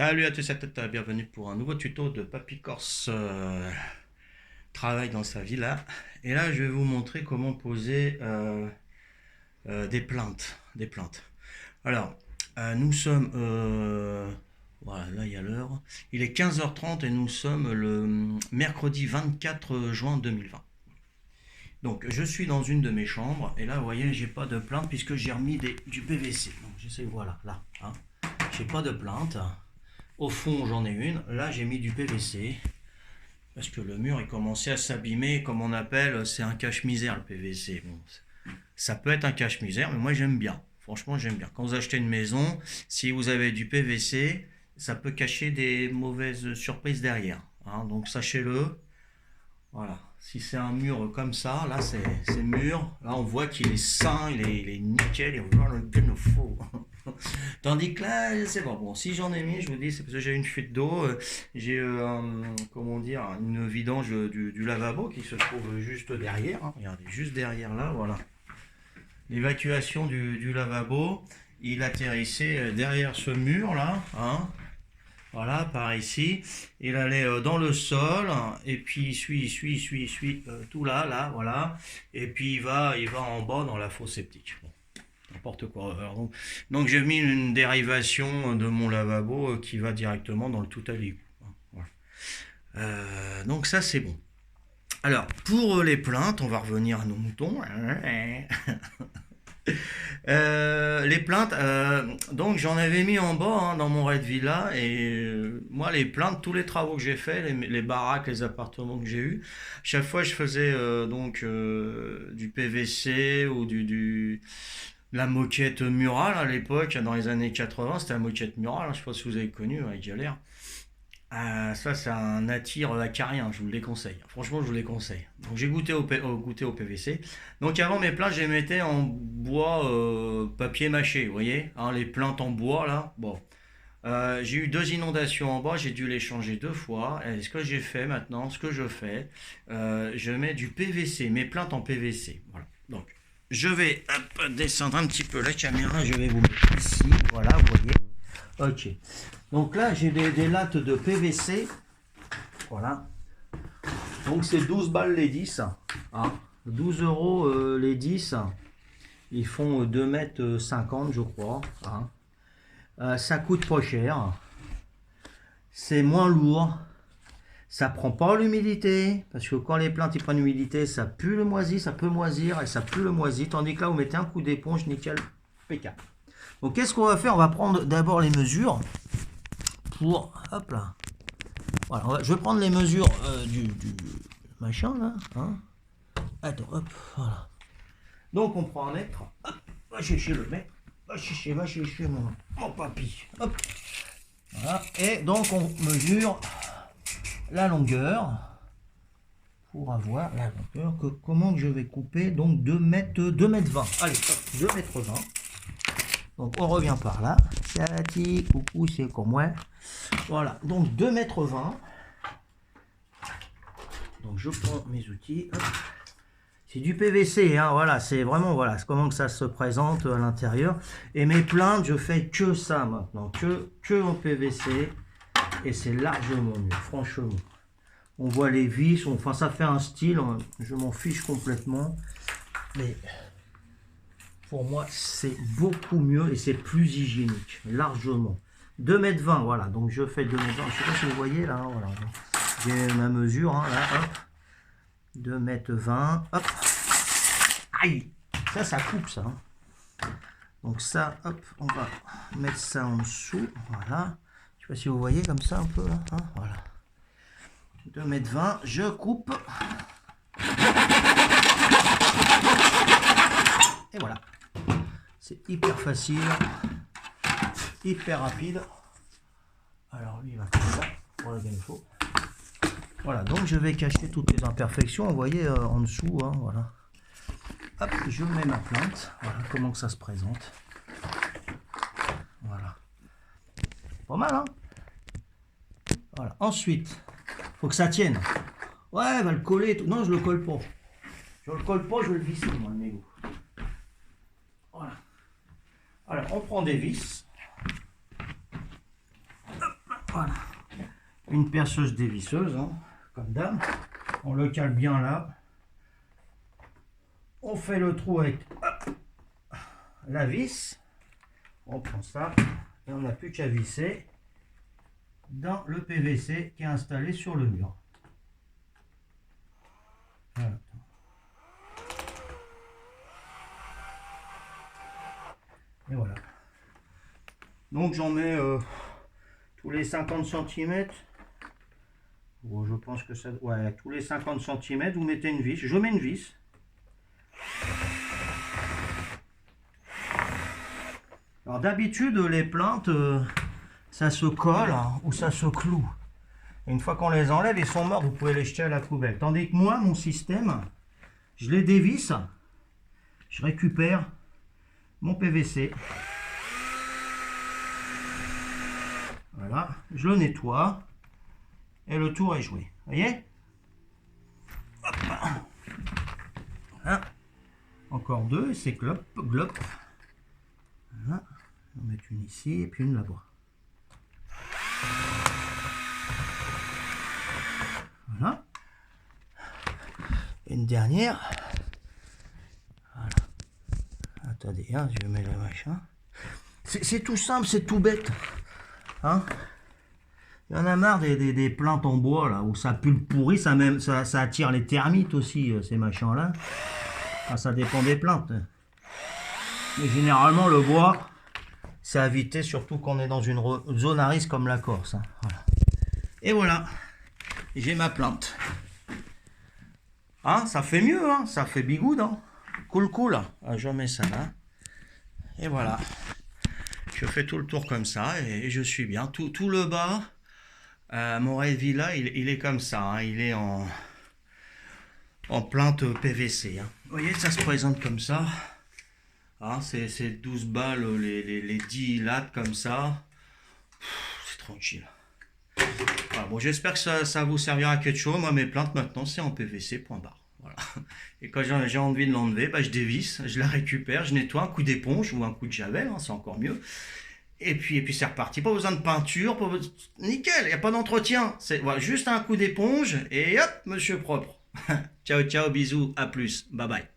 Salut à tous et à toutes, bienvenue pour un nouveau tuto de Papy Corse travaille dans sa villa. Et là, je vais vous montrer comment poser des plantes. Alors, nous sommes, voilà, là il y a l'heure. Il est 15h30 et nous sommes le mercredi 24 juin 2020. Donc, je suis dans une de mes chambres et là, vous voyez, j'ai pas de plante puisque j'ai remis du PVC. Donc, j'essaie, voilà, là, hein. J'ai pas de plante. Au fond, j'en ai une. Là, j'ai mis du PVC. Parce que le mur, il commençait à s'abîmer. Comme on appelle, c'est un cache-misère, le PVC. Bon, ça peut être un cache-misère, mais moi, j'aime bien. Franchement, j'aime bien. Quand vous achetez une maison, si vous avez du PVC, ça peut cacher des mauvaises surprises derrière, hein. Donc, sachez-le. Voilà. Si c'est un mur comme ça, là, c'est mur. Là, on voit qu'il est sain, il est nickel. Et on voit le qu'il nous faut. Tandis que là, c'est bon. Si j'en ai mis, je vous dis, c'est parce que j'ai une fuite d'eau. J'ai, comment dire, une vidange du lavabo qui se trouve juste derrière, hein. Regardez, juste derrière là, voilà. L'évacuation du lavabo, il atterrissait derrière ce mur là, hein. Voilà, par ici. Il allait dans le sol, et puis il suit tout là, voilà. Et puis il va en bas dans la fosse septique. Bon, n'importe quoi. Alors, donc j'ai mis une dérivation de mon lavabo qui va directement dans le tout à l'égout. Voilà. Donc ça c'est bon. Alors pour les plaintes, on va revenir à nos moutons. Les plaintes, donc j'en avais mis en bas, hein, dans mon Red Villa, et moi les plaintes, tous les travaux que j'ai fait, les baraques, les appartements que j'ai eu, chaque fois je faisais du PVC ou la moquette murale à l'époque, dans les années 80, c'était la moquette murale, hein, je sais pas si vous avez connu avec Galère. Ça, c'est un attire acarien, je vous le déconseille. Franchement, je vous les conseille. Donc, j'ai goûté au PVC. Donc, avant mes plaintes, je les mettais en bois papier mâché, vous voyez, hein, les plaintes en bois, là. Bon. J'ai eu 2 inondations en bas, j'ai dû les changer 2 fois. Et ce que j'ai fait maintenant, ce que je fais, je mets du PVC, mes plaintes en PVC. Voilà. Donc, je vais descendre un petit peu la caméra, je vais vous mettre ici. Voilà, vous voyez. Ok. Donc là, j'ai des lattes de PVC. Voilà. Donc c'est 12 balles les 10. Hein. 12 euros les 10. Ils font 2,50 m, je crois. Hein. Ça coûte pas cher. C'est moins lourd. Ça prend pas l'humidité. Parce que quand les plantes ils prennent l'humidité, ça pue le moisi, ça peut moisir et ça pue le moisi. Tandis que là, vous mettez un coup d'éponge, nickel, impeccable. Donc qu'est-ce qu'on va faire? On va prendre d'abord les mesures. Hop là, voilà, je vais prendre les mesures du machin là, hein. Attends, hop, voilà. Donc on prend un mètre, hop, va chercher le mètre, va chercher mon papy, hop, voilà. Et donc on mesure la longueur pour avoir la longueur comment je vais couper. Donc 2 mètres 20. Allez, hop, 2,20 m. Donc on revient par là. Salati, coucou, c'est comme moi. Voilà, donc 2,20 m. Donc je prends mes outils. C'est du PVC, hein, voilà, c'est vraiment, voilà, c'est comment que ça se présente à l'intérieur. Et mes plaintes, je fais que ça maintenant, que en PVC. Et c'est largement mieux, franchement. On voit les vis, enfin ça fait un style, je m'en fiche complètement. Mais pour moi, c'est beaucoup mieux et c'est plus hygiénique, largement. 2,20 m, voilà, donc je fais 2,20 m. Je ne sais pas si vous voyez là, voilà. J'ai ma mesure, hein, là, hop. 2,20 m, hop. Aïe, ça coupe ça. Hein. Donc ça, hop, on va mettre ça en dessous, voilà. Je ne sais pas si vous voyez comme ça un peu là, hein, voilà. 2,20 m, je coupe. Et voilà. C'est hyper facile, hyper rapide. Alors lui il va faire ça, voilà comme il faut. Voilà, donc je vais cacher toutes les imperfections, vous voyez en dessous, hein, voilà. Hop, je mets ma plante, voilà comment que ça se présente. Voilà. Pas mal, hein. Voilà, ensuite, faut que ça tienne. Ouais, elle va le coller, tout. Non, je le colle pas. Je le colle pas, je le visse, moi, le mégot. Voilà. Alors, on prend des vis. Hop. Voilà. Une perceuse dévisseuse, hein, comme d'hab. On le cale bien là. On fait le trou avec hop, la vis. On prend ça et on n'a plus qu'à visser dans le PVC qui est installé sur le mur. Voilà. Et voilà. Donc j'en mets tous les 50 cm. Bon, je pense que ça... Ouais, tous les 50 cm, vous mettez une vis. Je mets une vis. Alors d'habitude, les plantes, ça se colle hein, ou ça se cloue. Et une fois qu'on les enlève, ils sont morts, vous pouvez les jeter à la poubelle. Tandis que moi, mon système, je les dévisse, je récupère mon PVC. Voilà, je le nettoie et le tour est joué. Vous voyez? Hop. Voilà. Encore deux, c'est glop, glop. Voilà. On va mettre une ici et puis une là-bas. Voilà. Et une dernière. Voilà. Attendez, hein, je mets le machin. C'est tout simple, c'est tout bête. Hein? Il y en a marre des plantes en bois là où ça pue le pourri, ça attire les termites aussi, ces machins là. Ah, ça dépend des plantes. Mais généralement le bois, c'est à éviter, surtout quand on est dans une zone à risque comme la Corse. Hein. Voilà. Et voilà, j'ai ma plante. Hein, ça fait mieux, hein, ça fait bigoud. Hein. Cool, cool. Ah, je mets ça là. Et voilà. Je fais tout le tour comme ça et je suis bien. Tout le bas, mon Red Villa, il est comme ça. Hein, il est en plante PVC. Hein. Vous voyez, ça se présente comme ça. Hein, c'est 12 balles, les 10 lattes comme ça. C'est tranquille. Voilà, bon, j'espère que ça vous servira à quelque chose. Moi, mes plantes maintenant, c'est en PVC, point barre. Voilà. Et quand j'ai envie de l'enlever, bah, je dévisse, je la récupère, je nettoie un coup d'éponge ou un coup de javel, hein, c'est encore mieux. Et puis c'est reparti. Pas besoin de peinture, nickel, il n'y a pas d'entretien. C'est voilà, juste un coup d'éponge et hop, monsieur propre. Ciao, ciao, bisous, à plus, bye bye.